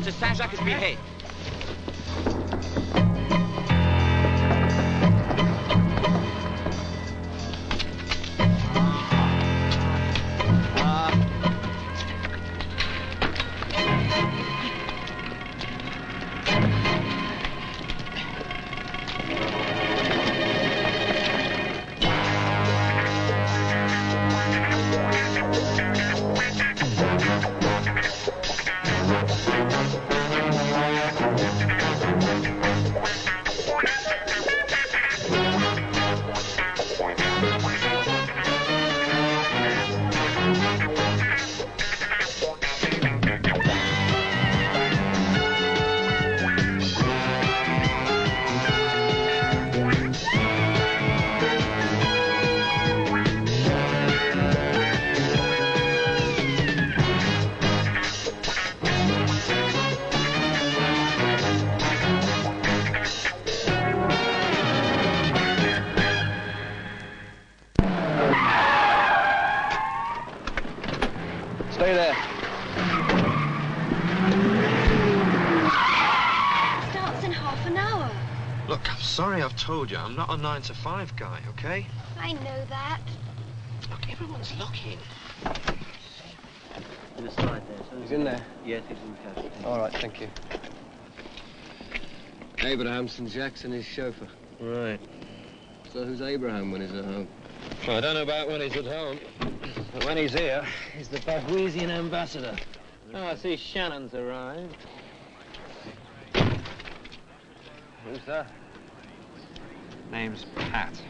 to Saint-Jacques-Piret. Stay there. Starts in half an hour. Look, I'm sorry I've told you. I'm not a 9 to 5 guy, okay? I know that. Look, everyone's looking. In the slide there, sir. He's in there? Yes, he's in the cab. All right, thank you. Abraham St. Jackson, his chauffeur. Right. So who's Abraham when he's at home? Well, I don't know about when he's at home, but when he's here, he's the Bavouisian ambassador. Oh, I see Shannon's arrived. Who's that? Name's Pat.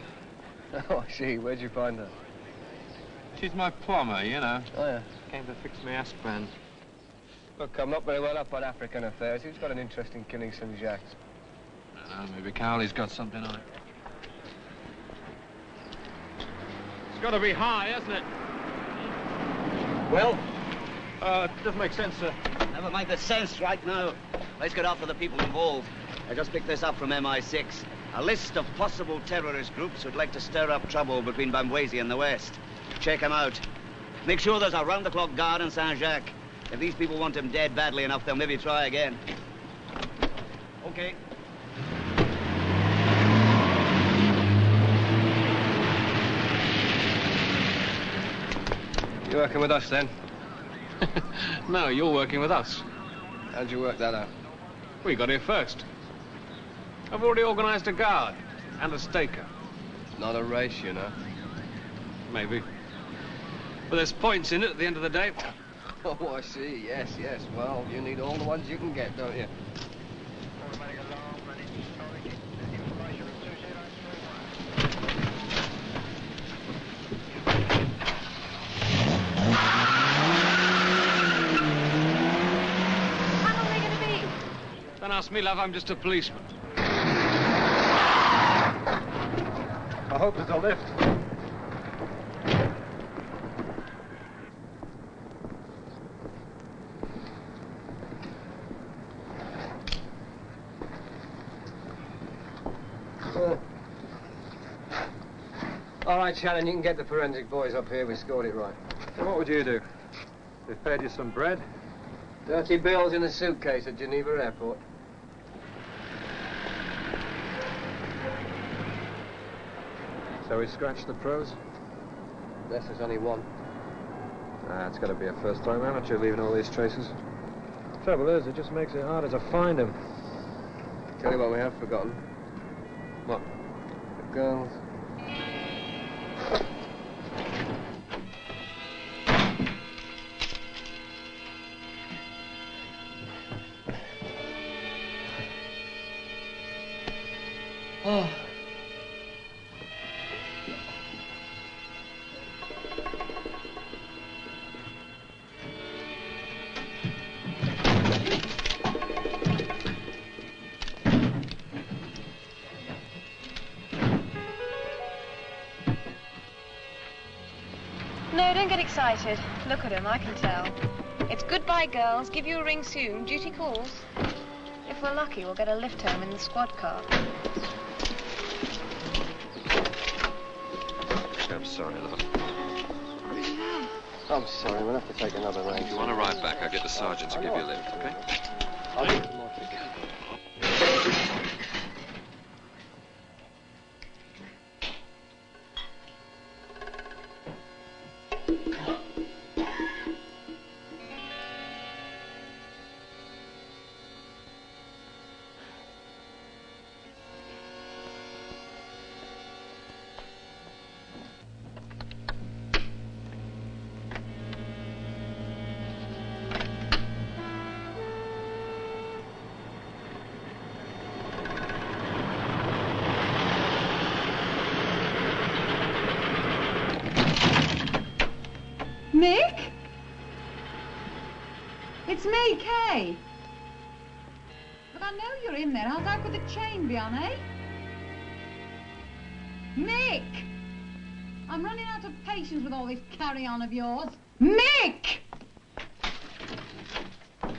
Oh, I see. Where'd you find her? She's my plumber, you know. Oh, yeah. Came to fix my aspand. Look, I'm not very well up on African affairs. Who's got an interest in killing St. Jacques? I don't know, maybe Cowley's got something on it. It's got to be high, hasn't it? Well? It doesn't make sense, sir. Never mind the sense right now. Let's get after the people involved. I just picked this up from MI6. A list of possible terrorist groups who'd like to stir up trouble between Bamboise and the West. Check them out. Make sure there's a round-the-clock guard in Saint-Jacques. If these people want him dead badly enough, they'll maybe try again. Okay. You working with us, then? No, you're working with us. How'd you work that out? We got here first. I've already organised a guard and a staker. Not a race, you know. Maybe. But there's points in it at the end of the day. Oh, I see. Yes, yes. Well, you need all the ones you can get, don't you? How long are they going to be? Don't ask me, love. I'm just a policeman. I hope there's a lift. All right, Shannon, you can get the forensic boys up here. We scored it right. So what would you do? They fed you some bread? Dirty bills in a suitcase at Geneva Airport. So we scratched the pros? Yes, there's only one. It's got to be a first-time amateur leaving all these traces. Trouble is, it just makes it harder to find him. Tell you what we have forgotten. What? The girls. Oh. No, don't get excited. Look at him, I can tell. It's goodbye, girls. Give you a ring soon. Duty calls. If we're lucky, we'll get a lift home in the squad car. I'm sorry, love. I'm sorry, we'll have to take another range. If you want to ride back, I'll get the sergeant to give you a lift, okay? I'll get some more tickets. Mick? It's me, Kay. But I know you're in there, else how could the chain be on, eh? Mick! I'm running out of patience with all this carry-on of yours. Mick!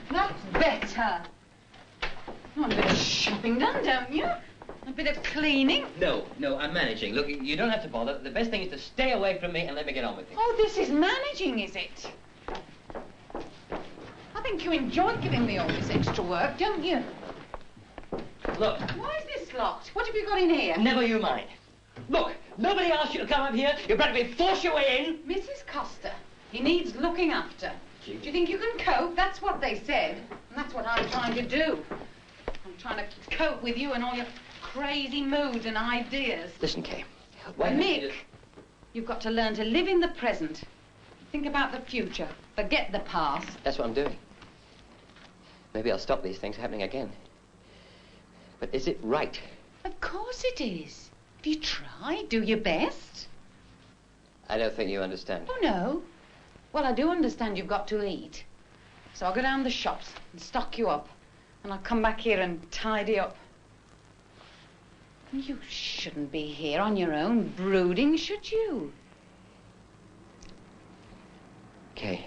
That's better. You want a bit of shopping done, don't you? A bit of cleaning. No, I'm managing. Look, you don't have to bother. The best thing is to stay away from me and let me get on with it. Oh, this is managing, is it? I think you enjoy giving me all this extra work, don't you? Look. Why is this locked? What have you got in here? Never you mind. Look, nobody asked you to come up here. You practically force your way in. Mrs. Costa, he needs looking after. Do you think you can cope? That's what they said. And that's what I'm trying to do. I'm trying to cope with you and all your crazy moods and ideas. Listen, Kay. Mick, you've got to learn to live in the present. Think about the future. Forget the past. That's what I'm doing. Maybe I'll stop these things happening again. But is it right? Of course it is. If you try, do your best. I don't think you understand. Oh, no. Well, I do understand you've got to eat. So I'll go down the shops and stock you up. And I'll come back here and tidy up. You shouldn't be here on your own brooding, should you? Kay.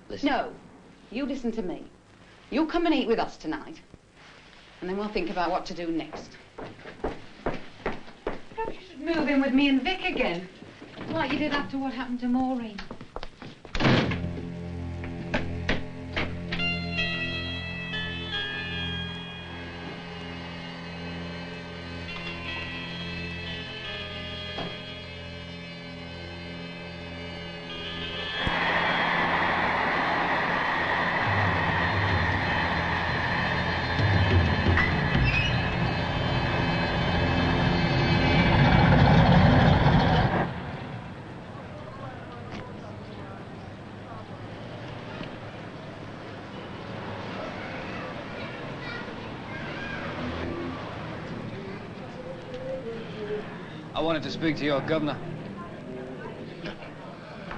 Listen. No. You listen to me. You come and eat with us tonight. And then we'll think about what to do next. Perhaps you should move in with me and Vic again. Like you did after what happened to Maureen. I wanted to speak to your governor.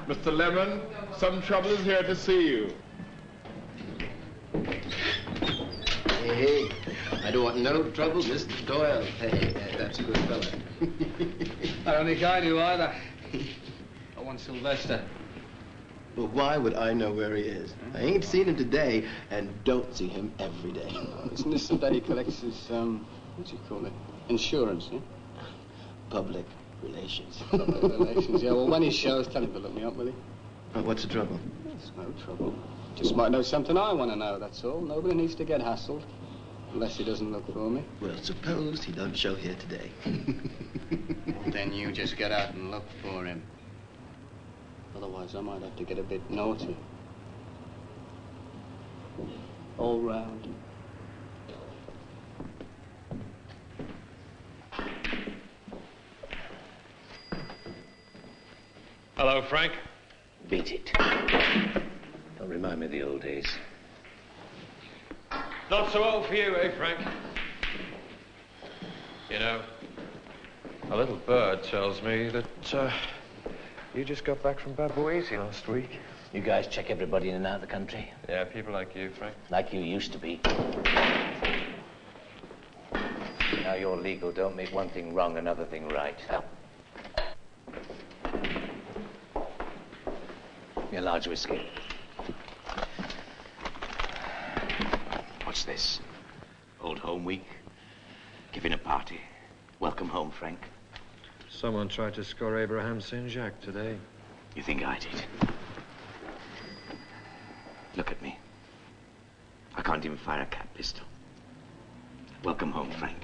Mr. Lemon, some trouble is here to see you. Hey, I don't want no trouble, Mr. Doyle. Hey, that's a good fella. I don't think I do either. I want Sylvester. Well, why would I know where he is? I ain't seen him today, and don't see him every day. Isn't this the day he collects his, what do you call it? Insurance, eh? Public relations. Public relations, yeah. Well, when he shows, tell him to look me up, will he? What's the trouble? There's no trouble. Just might know something I want to know, that's all. Nobody needs to get hassled. Unless he doesn't look for me. Well, suppose he don't show here today. Well, then you just get out and look for him. Otherwise, I might have to get a bit naughty. All round. Hello, Frank. Beat it. Don't remind me of the old days. Not so old for you, eh, Frank? You know, a little bird tells me that, you just got back from Babouizi last week. You guys check everybody in and out of the country? Yeah, people like you, Frank. Like you used to be. Now you're legal. Don't make one thing wrong, another thing right. Your large whiskey. What's this? Old Home Week? Giving a party. Welcome home, Frank. Someone tried to score Abraham St. Jacques today. You think I did? Look at me. can't even fire a cap pistol. Welcome home, Frank.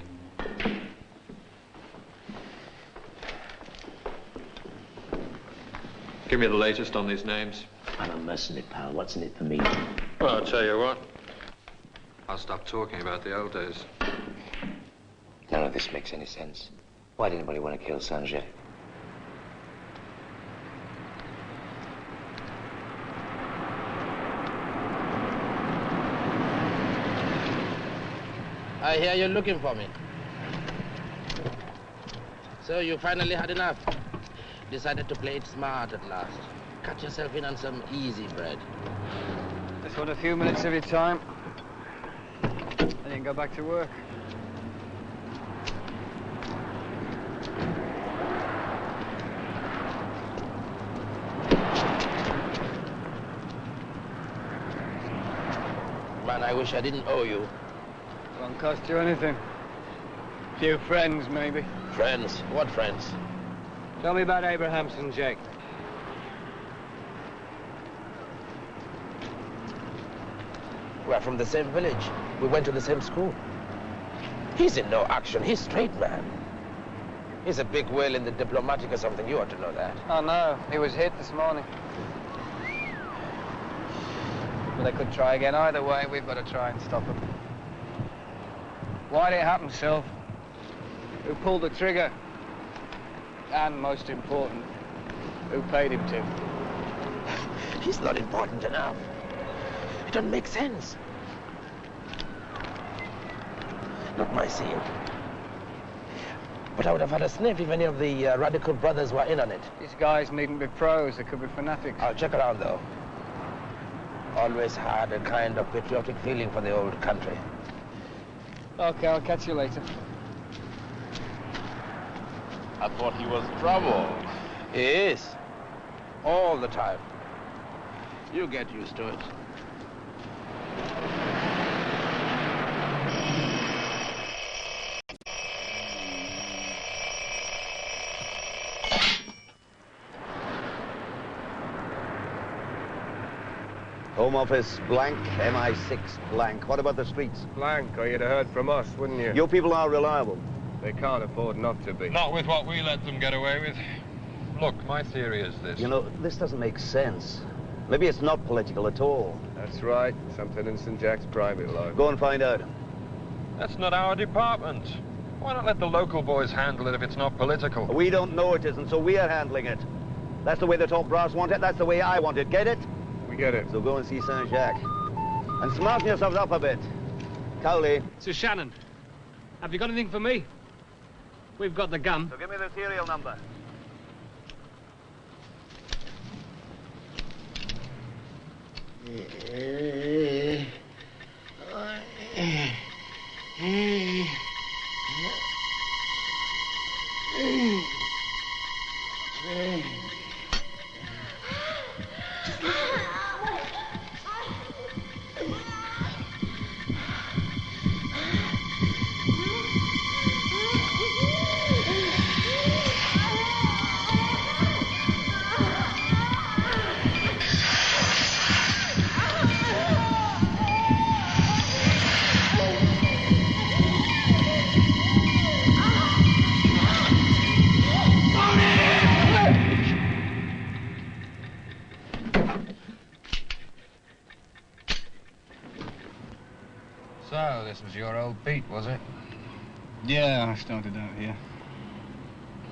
Give me the latest on these names. I'm a mercenary, pal. What's in it for me? Well, I'll tell you what. I'll stop talking about the old days. None of this makes any sense. Why did anybody want to kill Saint-Jacques? I hear you're looking for me. So you finally had enough. Decided to play it smart at last. Cut yourself in on some easy bread. Just want a few minutes of your time. Then you can go back to work. Man, I wish I didn't owe you. Won't cost you anything. Few friends, maybe. Friends? What friends? Tell me about Abraham Saint-Jacques. We're from the same village. We went to the same school. He's in no action. He's straight, man. He's a big whale in the Diplomatic or something. You ought to know that. Oh, no. He was hit this morning. But they could try again. Either way, we've got to try and stop him. Why did it happen, Sylv? Who pulled the trigger? And, most important, who paid him to? He's not important enough. It doesn't make sense. Not my scene. But I would have had a sniff if any of the radical brothers were in on it. These guys needn't be pros. They could be fanatics. I'll check around, though. Always had a kind of patriotic feeling for the old country. Okay, I'll catch you later. I thought he was trouble. He is. All the time. You get used to it. Home office blank, MI6 blank. What about the streets? Blank, or you'd have heard from us, wouldn't you? You people are reliable. They can't afford not to be. Not with what we let them get away with. Look, my theory is this. You know, this doesn't make sense. Maybe it's not political at all. That's right. Something in St. Jack's private life. Go and find out. That's not our department. Why not let the local boys handle it if it's not political? We don't know it isn't, so we are handling it. That's the way the top brass want it. That's the way I want it. Get it? We get it. So go and see Saint-Jacques. And smarten yourselves up a bit. Cowley. Sir Shannon, have you got anything for me? We've got the gun. So give me the serial number. So, this was your old beat, was it? Yeah, I started out here.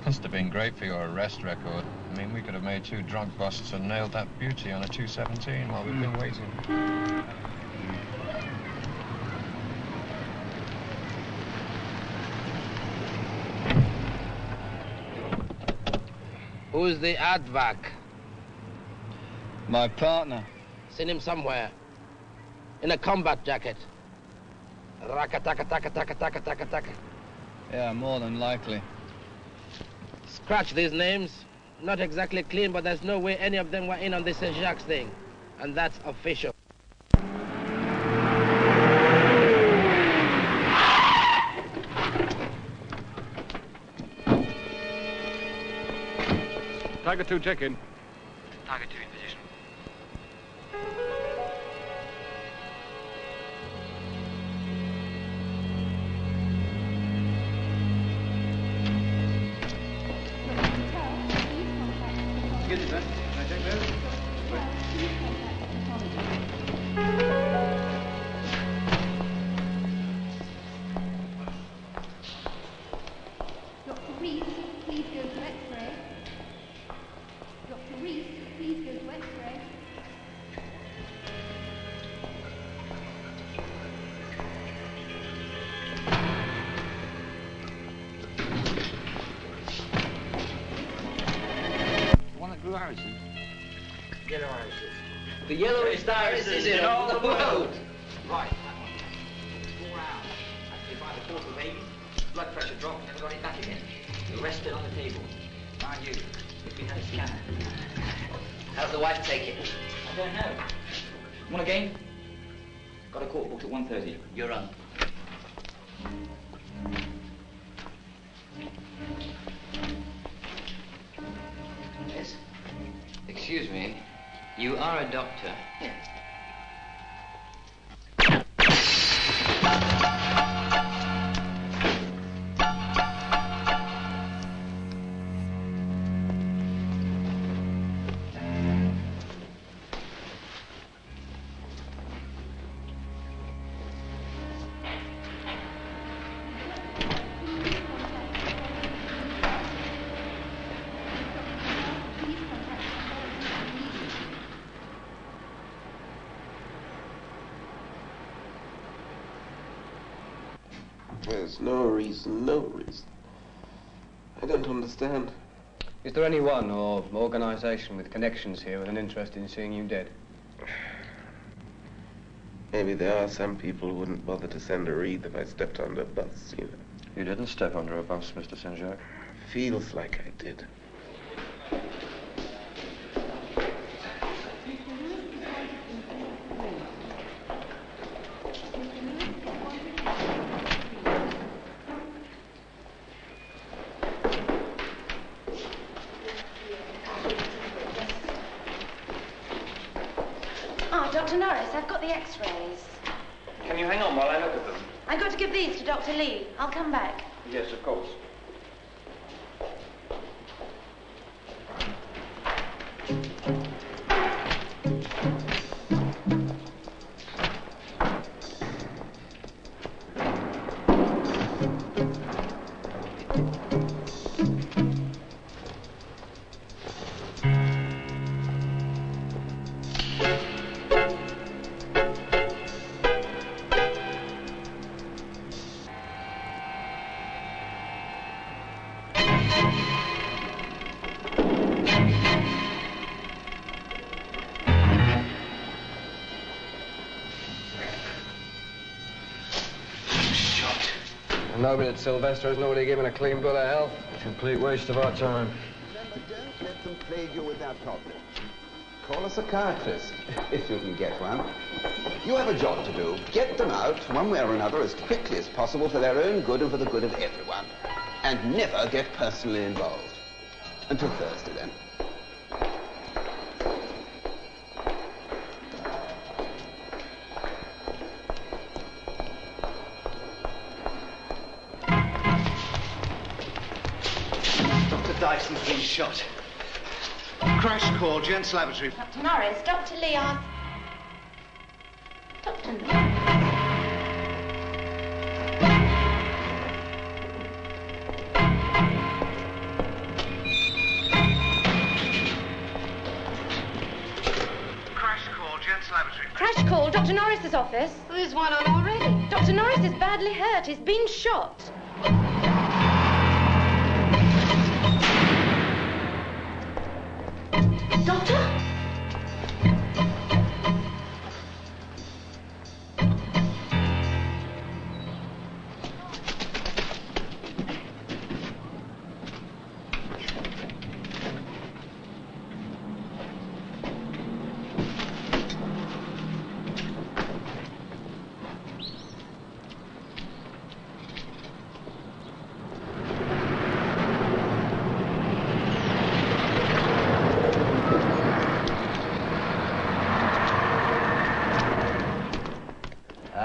Must have been great for your arrest record. I mean, we could have made 2 drunk busts and nailed that beauty on a 217 while we've been waiting. Who's the Advac? My partner. Seen him somewhere. In a combat jacket. Raka-taka-taka-taka-taka-taka-taka. Yeah, more than likely. Scratch these names. Not exactly clean, but there's no way any of them were in on this Saint-Jacques thing. And that's official. Tiger 2, check in. Tiger 2 in position. The yellowest iris is in all the world. Right, that one. 4 hours. Actually, by the quarter of 8, blood pressure dropped, never got it back again. The rest still on the table. Mind you, if we had a scanner. How's the wife take it? I don't know. Want a game? Got a court booked at 1:30. You're on. Yes? Excuse me. You are a doctor? Yes. There's no reason, no reason. I don't understand. Is there anyone or organisation with connections here with an interest in seeing you dead? Maybe there are some people who wouldn't bother to send a wreath if I stepped under a bus, you know. You didn't step under a bus, Mr. Saint-Jacques. Feels like I did. Dr. Norris, I've got the x-rays. Can you hang on while I look at them? I've got to give these to Dr. Lee. I'll come back. Yes, of course. Nobody at Sylvester has nobody given a clean bill of health. Complete waste of our time. Don't let them plague you with that problem. Call a psychiatrist, if you can get one. You have a job to do. Get them out, one way or another, as quickly as possible for their own good and for the good of everyone. And never get personally involved. Until Thursday, then. Dyson's been shot. Crash call, Gents Laboratory. Dr. Norris, Dr. Lee asked... Dr. Norris. Crash call, Gents Laboratory. Crash call, Dr. Norris's office. There's one on already. Dr. Norris is badly hurt. He's been shot. Doctor?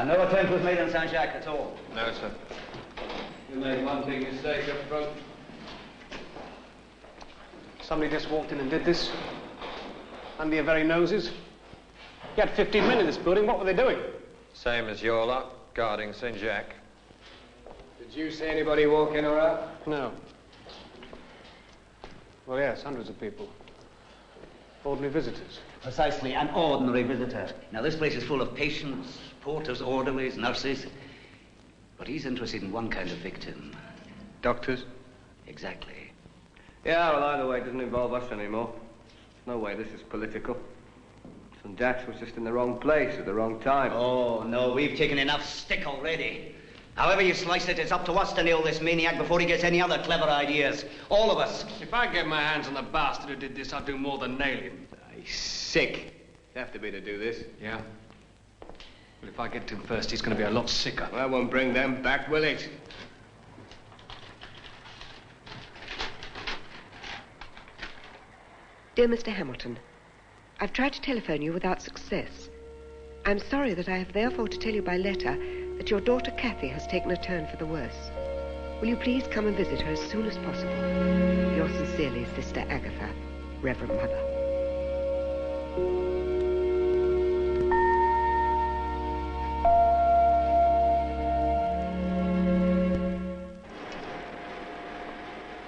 No attempt was made on Saint-Jacques at all. No, sir. You made one big mistake up front. Somebody just walked in and did this. Under your very noses. You had 15 men in this building. What were they doing? Same as your lot, guarding Saint-Jacques. Did you see anybody walk in or out? No. Well, yes, hundreds of people. Ordinary visitors. Precisely, an ordinary visitor. Now, this place is full of patients, porters, orderlies, nurses. But he's interested in one kind of victim. Doctors? Exactly. Yeah, well, either way, it doesn't involve us anymore. No way this is political. It's St. Jack's was just in the wrong place at the wrong time. Oh, no, we've taken enough stick already. However you slice it, it's up to us to nail this maniac before he gets any other clever ideas. All of us. If I get my hands on the bastard who did this, I'll do more than nail him. He's sick. He'd have to be to do this. Yeah? Well, if I get to him first, he's going to be a lot sicker. Well, that won't bring them back, will it? Dear Mr. Hamilton, I've tried to telephone you without success. I'm sorry that I have therefore to tell you by letter that your daughter Kathy has taken a turn for the worse. Will you please come and visit her as soon as possible? Yours sincerely, Sister Agatha, Reverend Mother.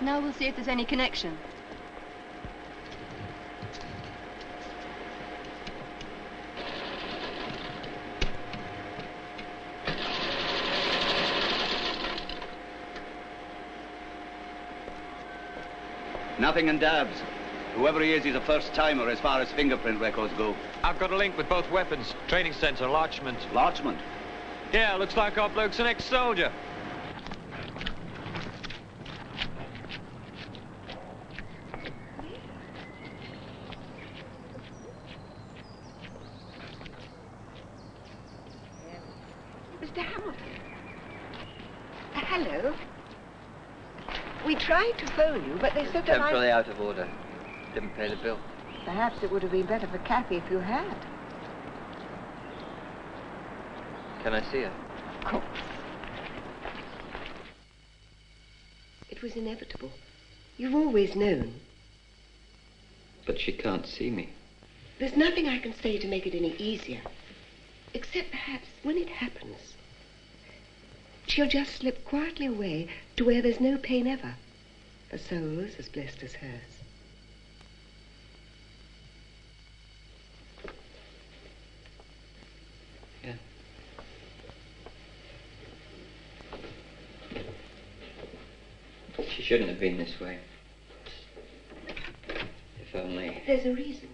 Now we'll see if there's any connection. Nothing in Dabbs. Whoever he is, he's a first-timer as far as fingerprint records go. I've got a link with both weapons. Training center, Larchmont. Larchmont? Yeah, looks like our bloke's an ex-soldier. Mr. Hamilton. Hello. We tried to phone you, but they said that Temporarily out of order. Didn't pay the bill. Perhaps it would have been better for Kathy if you had. Can I see her? Of course. It was inevitable. You've always known. But she can't see me. There's nothing I can say to make it any easier. Except perhaps when it happens, she'll just slip quietly away to where there's no pain ever. A soul is as blessed as hers. Yeah. She shouldn't have been this way. If only... There's a reason.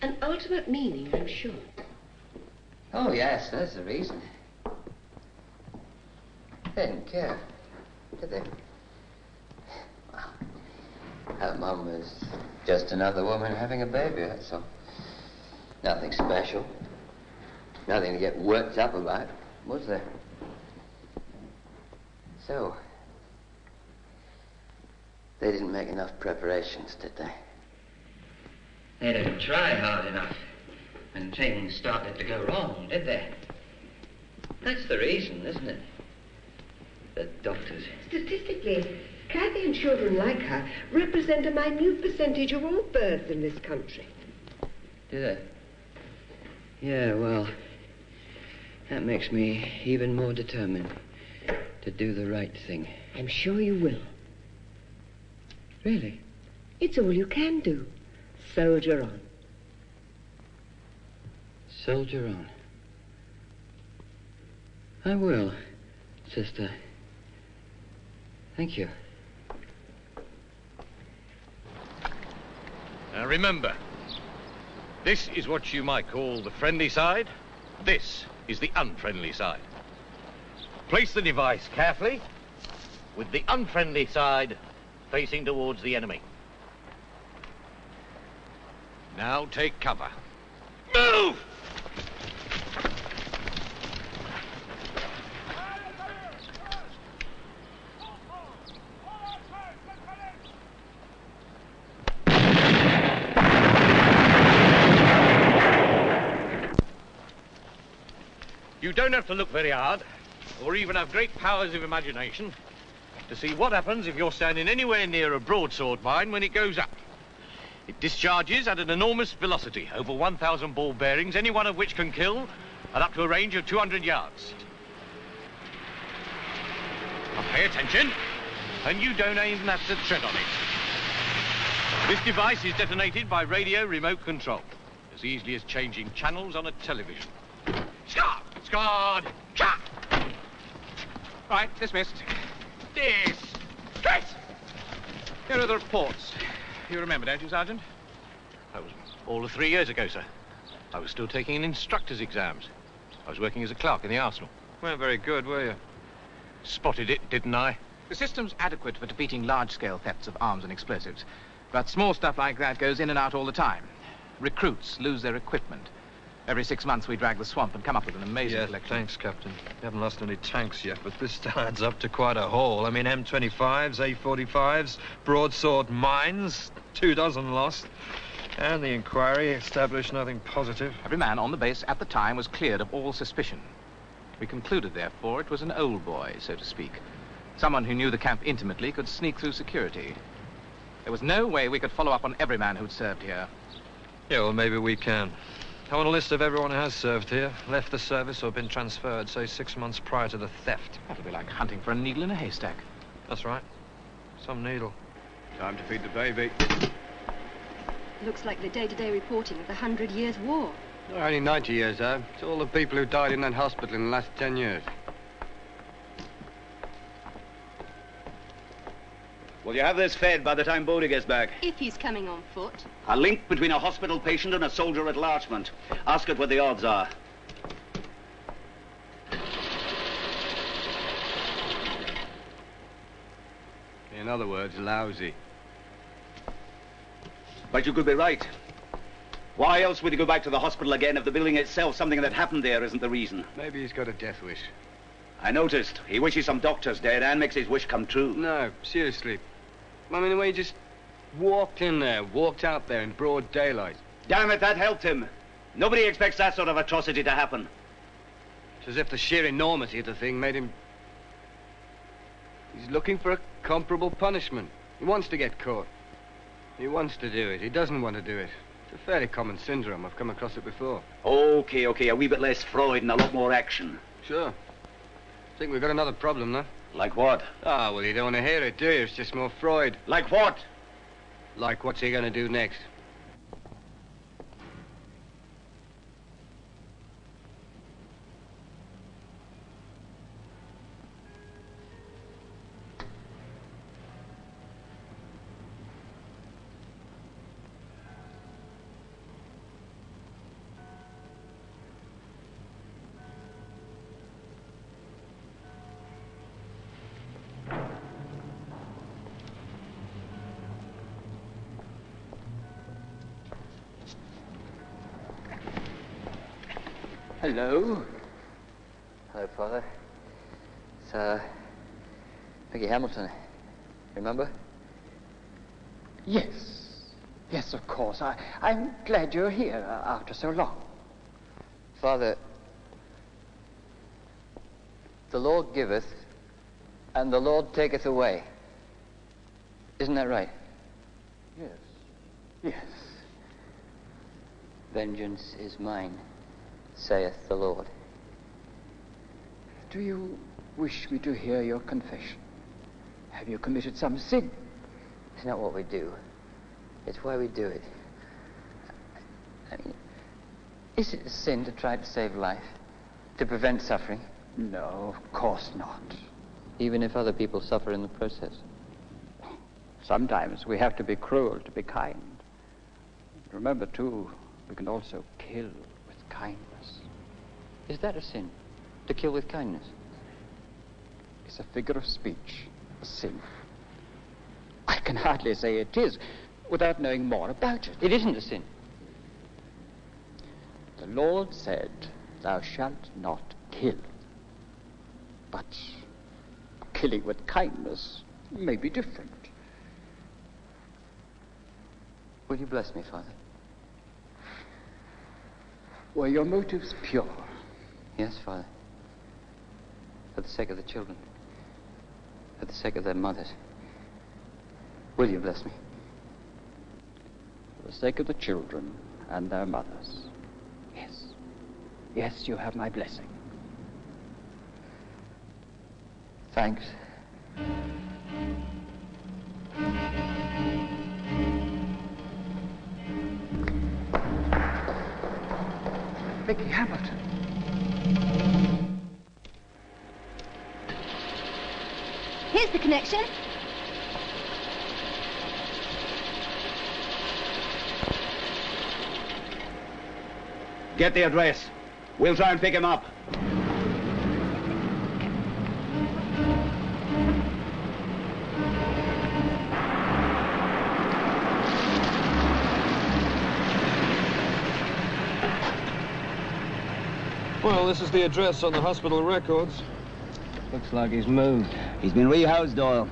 An ultimate meaning, I'm sure. Oh, yes, there's a reason. They didn't care, did they? Well, her mum was just another woman having a baby, that's all. Nothing special. Nothing to get worked up about, was there? So, they didn't make enough preparations, did they? They didn't try hard enough when things started to go wrong, did they? That's the reason, isn't it? The doctors. Statistically, Kathy and children like her represent a minute percentage of all births in this country. Do they? Yeah, well, that makes me even more determined to do the right thing. I'm sure you will. Really? It's all you can do. Soldier on. Soldier on. I will, sister. Thank you. Now remember, this is what you might call the friendly side. This is the unfriendly side. Place the device carefully, with the unfriendly side facing towards the enemy. Now take cover. Move! You don't have to look very hard, or even have great powers of imagination, to see what happens if you're standing anywhere near a broadsword mine when it goes up. It discharges at an enormous velocity, over 1,000 ball bearings, any one of which can kill, and up to a range of 200 yards. Now pay attention, and you don't even have to tread on it. This device is detonated by radio remote control, as easily as changing channels on a television. Scar! Scarred! Shot! Right, dismissed. Dismissed! Here are the reports. You remember, don't you, Sergeant? That was all of 3 years ago, sir. I was still taking instructor's exams. I was working as a clerk in the arsenal. Weren't very good, were you? Spotted it, didn't I? The system's adequate for defeating large-scale thefts of arms and explosives. But small stuff like that goes in and out all the time. Recruits lose their equipment. Every 6 months we drag the swamp and come up with an amazing collection. Thanks, Captain. We haven't lost any tanks yet, but this adds up to quite a haul. I mean, M25s, A45s, broadsword mines, 24 lost. And the inquiry established nothing positive. Every man on the base at the time was cleared of all suspicion. We concluded, therefore, it was an old boy, so to speak. Someone who knew the camp intimately could sneak through security. There was no way we could follow up on every man who'd served here. Yeah, well, maybe we can. I want a list of everyone who has served here, left the service or been transferred, say 6 months prior to the theft. That'll be like hunting for a needle in a haystack. That's right. Some needle. Time to feed the baby. Looks like the day-to-day reporting of the 100 Years' War. No, only 90 years, though. It's all the people who died in that hospital in the last 10 years. Will you have this fed by the time Bodie gets back? If he's coming on foot. A link between a hospital patient and a soldier at Larchmont. Ask it what the odds are. In other words, lousy. But you could be right. Why else would he go back to the hospital again if the building itself, something that happened there, isn't the reason? Maybe he's got a death wish. I noticed. He wishes some doctors dead and makes his wish come true. No, seriously. I mean, the way he just walked in there, walked out there in broad daylight. Damn it, that helped him. Nobody expects that sort of atrocity to happen. It's as if the sheer enormity of the thing made him... He's looking for a comparable punishment. He wants to get caught. He wants to do it. He doesn't want to do it. It's a fairly common syndrome. I've come across it before. Okay, a wee bit less Freud and a lot more action. Sure. I think we've got another problem, though. Like what? Ah, well, you don't want to hear it, do you? It's just more Freud. Like what? Like what's he going to do next? Hello. Hello, Father. It's, Mickey Hamilton. Remember? Yes. Yes, of course. I'm glad you're here after so long. Father, the Lord giveth, and the Lord taketh away. Isn't that right? Yes. Yes. Vengeance is mine, saith the Lord. Do you wish me to hear your confession? Have you committed some sin? It's not what we do. It's why we do it. I mean, is it a sin to try to save life? To prevent suffering? No, of course not. Even if other people suffer in the process? Sometimes we have to be cruel to be kind. Remember, too, we can also kill with kindness. Is that a sin? To kill with kindness? It's a figure of speech, a sin. I can hardly say it is without knowing more about it. It isn't a sin. The Lord said, thou shalt not kill. But killing with kindness may be different. Will you bless me, Father? Were your motives pure? Yes, Father. For the sake of the children. For the sake of their mothers. Will you bless me? For the sake of the children and their mothers. Yes. Yes, you have my blessing. Thanks. Mickey Hamilton. Here's the connection. Get the address. We'll try and pick him up. Well, this is the address on the hospital records. Looks like he's moved. He's been rehoused, Doyle.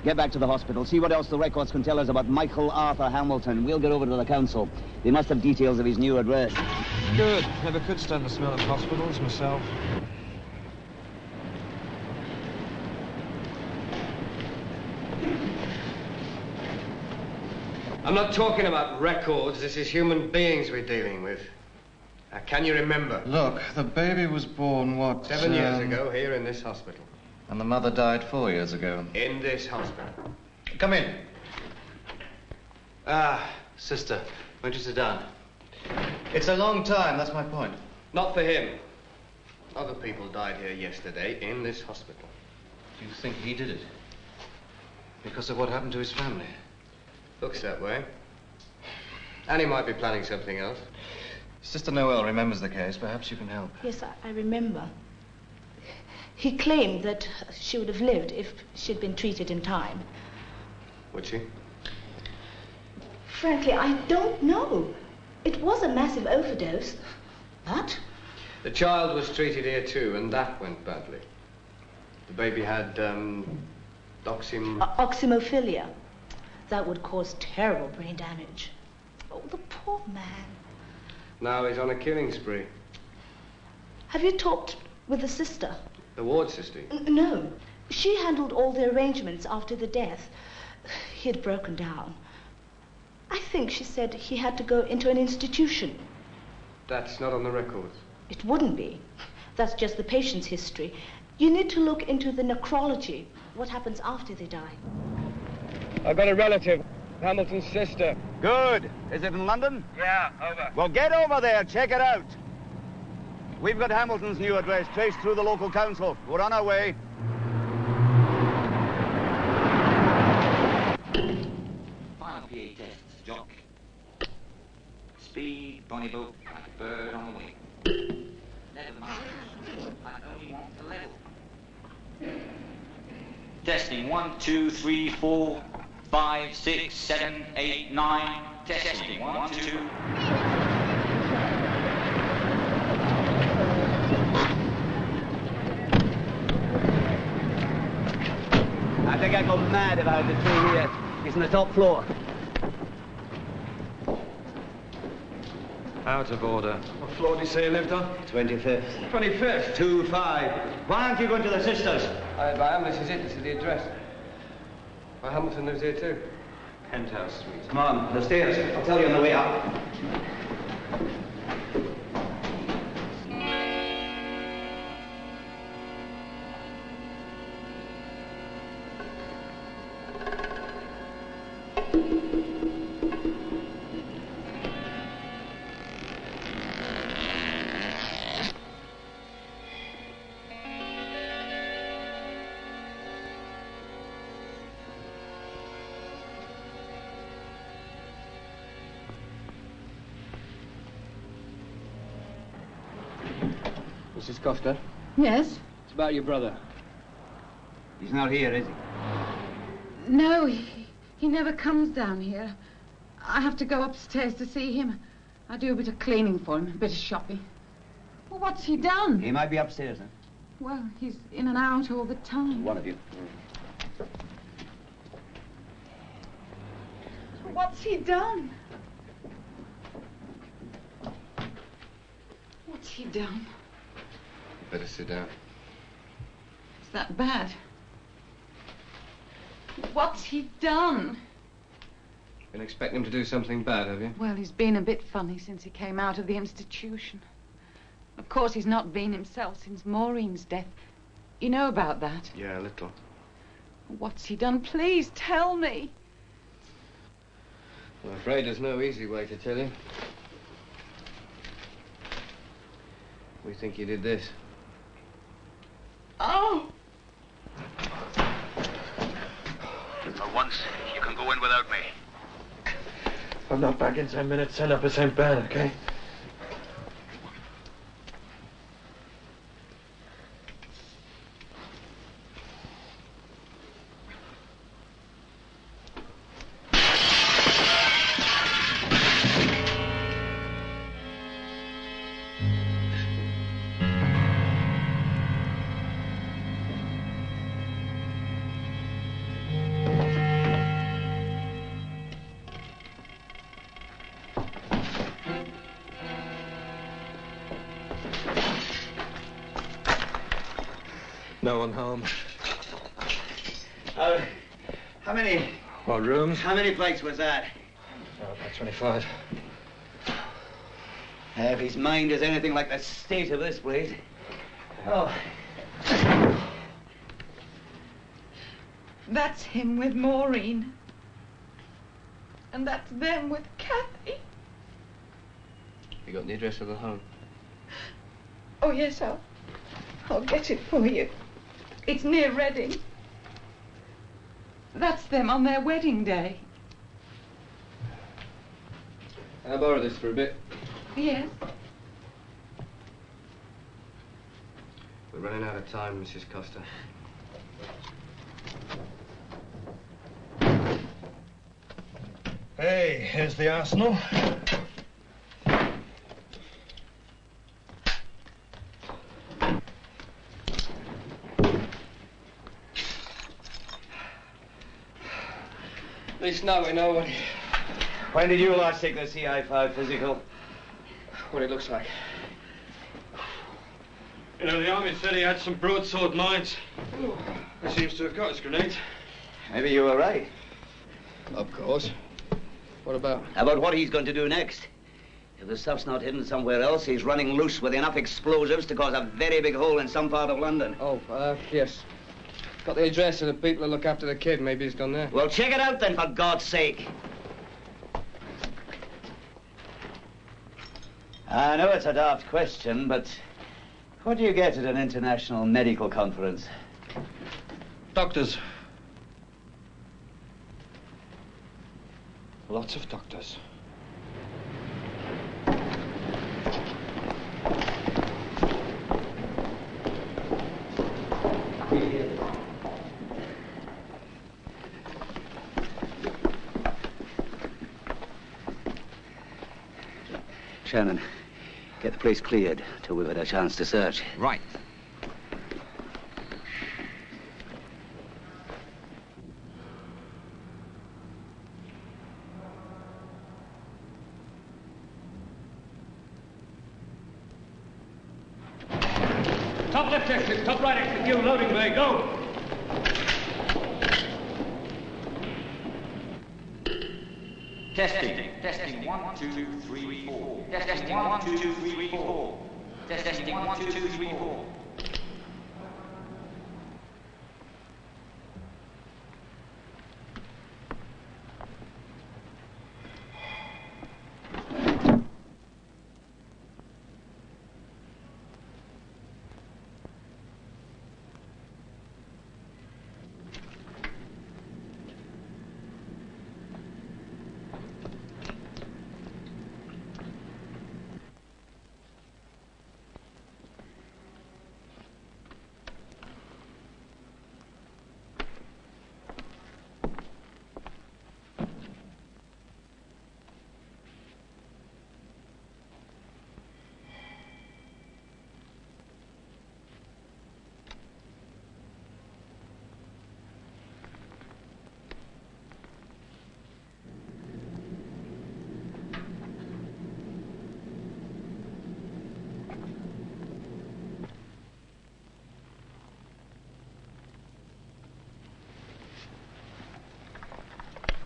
Get back to the hospital. See what else the records can tell us about Michael Arthur Hamilton. We'll get over to the council. They must have details of his new address. Good. Never could stand the smell of hospitals myself. I'm not talking about records. This is human beings we're dealing with. Can you remember? Look, the baby was born, what? 7 years ago, here in this hospital. And the mother died 4 years ago. In this hospital. Come in. Sister, won't you sit down? It's a long time, that's my point. Not for him. Other people died here yesterday in this hospital. Do you think he did it? Because of what happened to his family? Looks that way. And he might be planning something else. Sister Noel remembers the case. Perhaps you can help. Yes, I remember. He claimed that she would have lived if she'd been treated in time. Would she? Frankly, I don't know. It was a massive overdose. But the child was treated here too, and that went badly. The baby had, oxymophilia. That would cause terrible brain damage. Oh, the poor man. Now he's on a killing spree. Have you talked with the sister? The ward sister? No. She handled all the arrangements after the death. He had broken down. I think she said he had to go into an institution. That's not on the records. It wouldn't be. That's just the patient's history. You need to look into the necrology, what happens after they die. I've got a relative, Hamilton's sister. Good. Is it in London? Yeah, over. Well, get over there. Check it out. We've got Hamilton's new address traced through the local council. We're on our way. Final PA tests, Jock. Speed, bonny boat, like a bird on the wing. Never mind. I only want the level. Testing 1, 2, 3, 4, 5, 6, 7, 8, 9. Testing 1, 2. I think I'd go mad if I had the tree here. He's on the top floor. Out of order. What floor did you say you lived on? 25th. 25th? 2-5. Why aren't you going to the sisters? By Ham, this is it. This is the address. Well, Hamilton lives here too. Penthouse Suite. Come on, the stairs. I'll tell you on the way up. Mrs. Costa? Yes? It's about your brother. He's not here, is he? No, he never comes down here. I have to go upstairs to see him. I do a bit of cleaning for him, a bit of shopping. Well, what's he done? He might be upstairs, then. Well, he's in and out all the time. One of you. What's he done? What's he done? Better sit down. Is that bad? What's he done? Been expecting him to do something bad, have you? Well, he's been a bit funny since he came out of the institution. Of course, he's not been himself since Maureen's death. You know about that? Yeah, a little. What's he done? Please tell me. I'm afraid there's no easy way to tell you. We think you did this. Oh! For once, you can go in without me. I'm not back in 10 minutes. Send up a St. Bernard, okay? No one home. How many? What, rooms? How many plates was that? About 25. If his mind is anything like the state of this place. Oh. That's him with Maureen. And that's them with Kathy. You got the address of the home? Oh, yes, I'll get it for you. It's near Reading. That's them on their wedding day. Can I borrow this for a bit? Yes. We're running out of time, Mrs. Costa. Hey, here's the arsenal. At least now we know When did you last take the CI5 physical? what it looks like. You know, the army said he had some broadsword mines. He seems to have got his grenades. Maybe you were right. Of course. What about? About what he's going to do next. If the stuff's not hidden somewhere else, he's running loose with enough explosives to cause a very big hole in some part of London. Oh, yes. Got the address of the people who look after the kid. Maybe he's gone there. Well, check it out then, for God's sake. I know it's a daft question, but what do you get at an international medical conference? Doctors. Lots of doctors. Shannon, get the place cleared till we've had a chance to search. Right. Top left exit, top right exit, you loading bay, go! Testing. Testing 1, 2, 3, 4. Testing 1, 2, 3, 4. Testing 1, 2, 3, 4.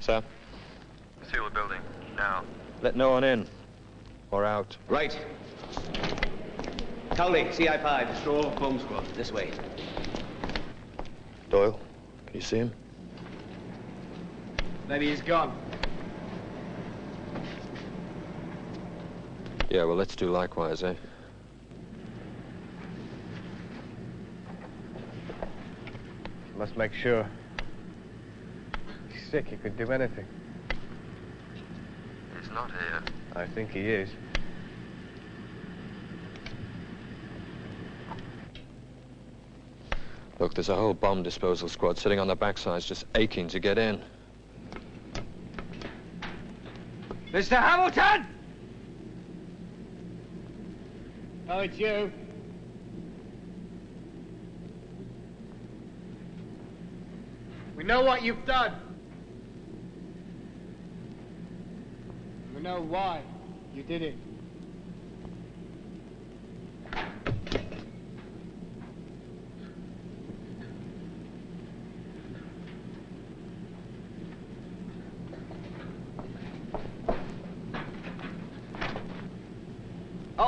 Sir? Seal the building, now. Let no one in. Or out. Right. Cowley, CI5. Straw, bomb squad. This way. Doyle, can you see him? Maybe he's gone. Yeah, well, let's do likewise, eh? Must make sure. He's sick, he could do anything. He's not here. I think he is. Look, there's a whole bomb disposal squad sitting on the backsides just aching to get in. Mr. Hamilton! Oh, it's you. We know what you've done. We know why you did it.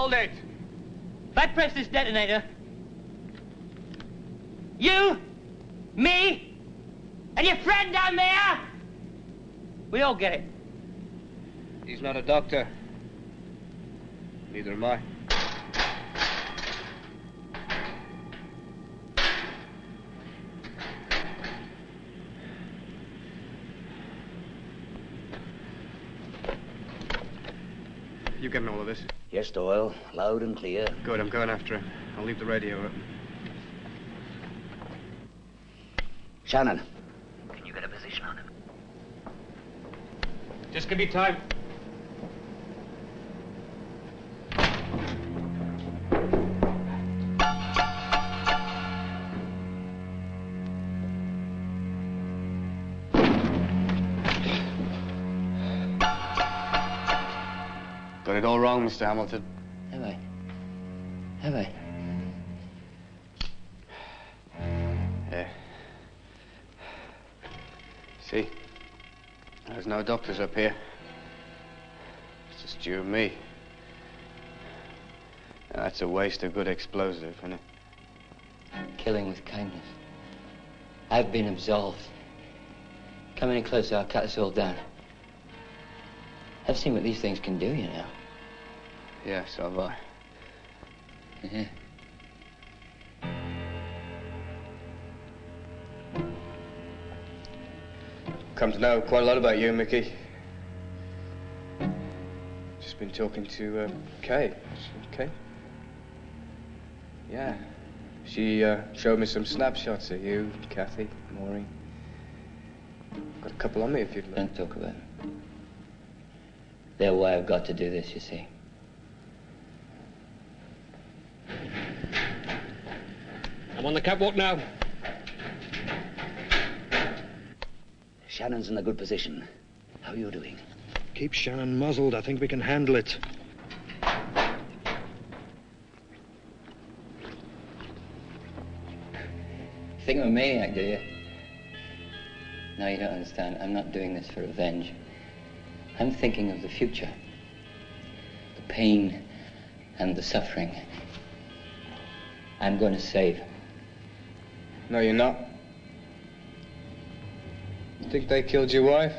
Hold it. If I press this detonator, you, me, and your friend down there, we all get it. He's not a doctor. Neither am I. You getting all of this? Yes, Doyle. Loud and clear. Good, I'm going after him. I'll leave the radio open. Shannon. Can you get a position on him? Just give me time. Got it all wrong, Mr. Hamilton. Have I? Have I? Yeah. See? There's no doctors up here. It's just you and me. Now, that's a waste of good explosive, isn't it? Killing with kindness. I've been absolved. Come any closer, I'll cut this all down. I've seen what these things can do, you know. Yeah, so have I. Yeah. Come to know quite a lot about you, Mickey. Just been talking to Kay. Kay? Yeah. She showed me some snapshots of you, Kathy, Maureen. Got a couple on me if you'd like. Don't talk about it. They're why I've got to do this, you see. I'm on the catwalk now. Shannon's in a good position. How are you doing? Keep Shannon muzzled. I think we can handle it. Think I'm a maniac, do you? No, you don't understand. I'm not doing this for revenge. I'm thinking of the future. The pain and the suffering. I'm going to save. No, you're not. You think they killed your wife?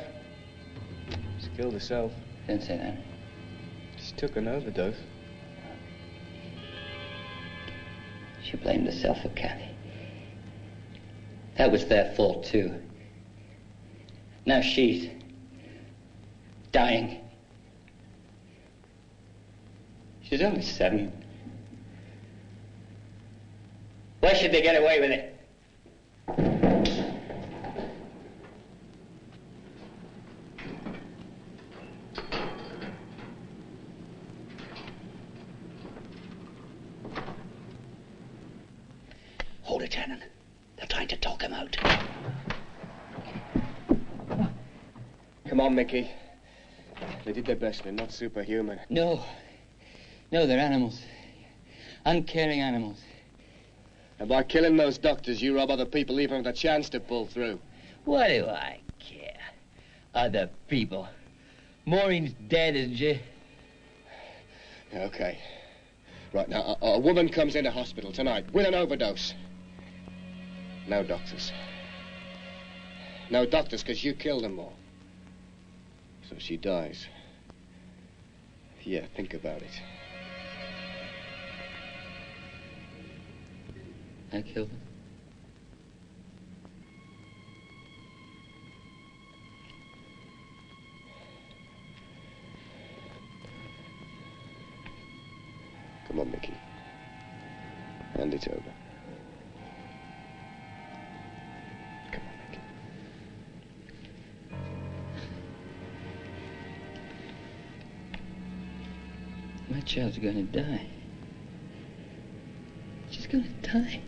She killed herself. Don't say that. She took an overdose. She blamed herself for Kathy. That was their fault, too. Now she's dying. She's only 7. Why should they get away with it? Hold it, Shannon. They're trying to talk him out. Come on, Mickey. They did their best. They're not superhuman. No. No, they're animals. Uncaring animals. And by killing those doctors, you rob other people even of the chance to pull through. What do I care? Other people. Maureen's dead, isn't she? Okay. Right, now, a woman comes into hospital tonight with an overdose. No doctors. No doctors, because you killed them all. So she dies. Yeah, think about it. I killed him. Come on, Mickey. Hand it over. Come on, Mickey. My child's gonna die. She's gonna die.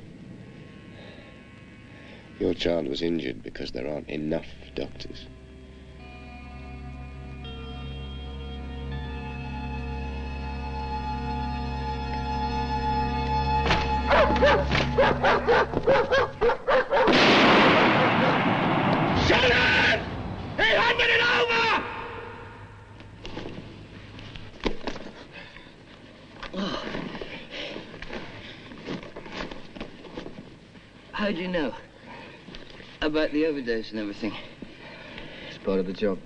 Your child was injured because there aren't enough doctors. Shannon! He handed it over! How'd you know? About the overdose and everything? It's part of the job.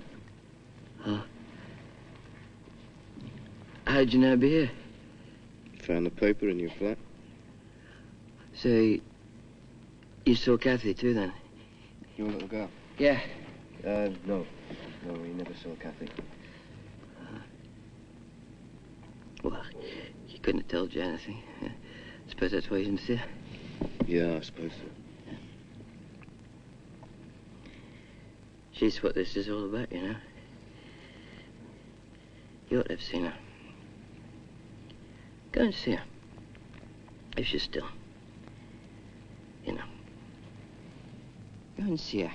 Oh. How'd you know I'd be here? Found the paper in your flat. So, you saw Kathy too, then? Your little girl? Yeah. No. No, we never saw Kathy. Well, he couldn't have told you anything. I suppose that's why he's in the theatre. Yeah, I suppose so. She's what this is all about, you know. You ought to have seen her. Go and see her. If she's still. You know. Go and see her.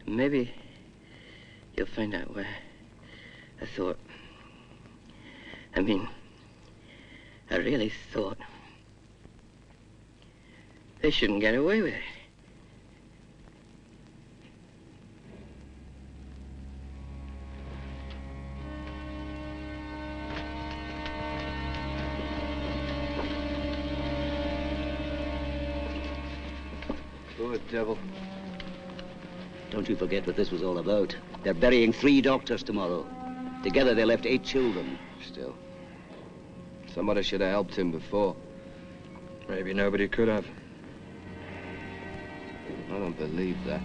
Maybe you'll find out why I thought. I mean, I really thought they shouldn't get away with it. Poor devil. Don't you forget what this was all about. They're burying 3 doctors tomorrow. Together they left 8 children. Still. Somebody should have helped him before. Maybe nobody could have. I don't believe that.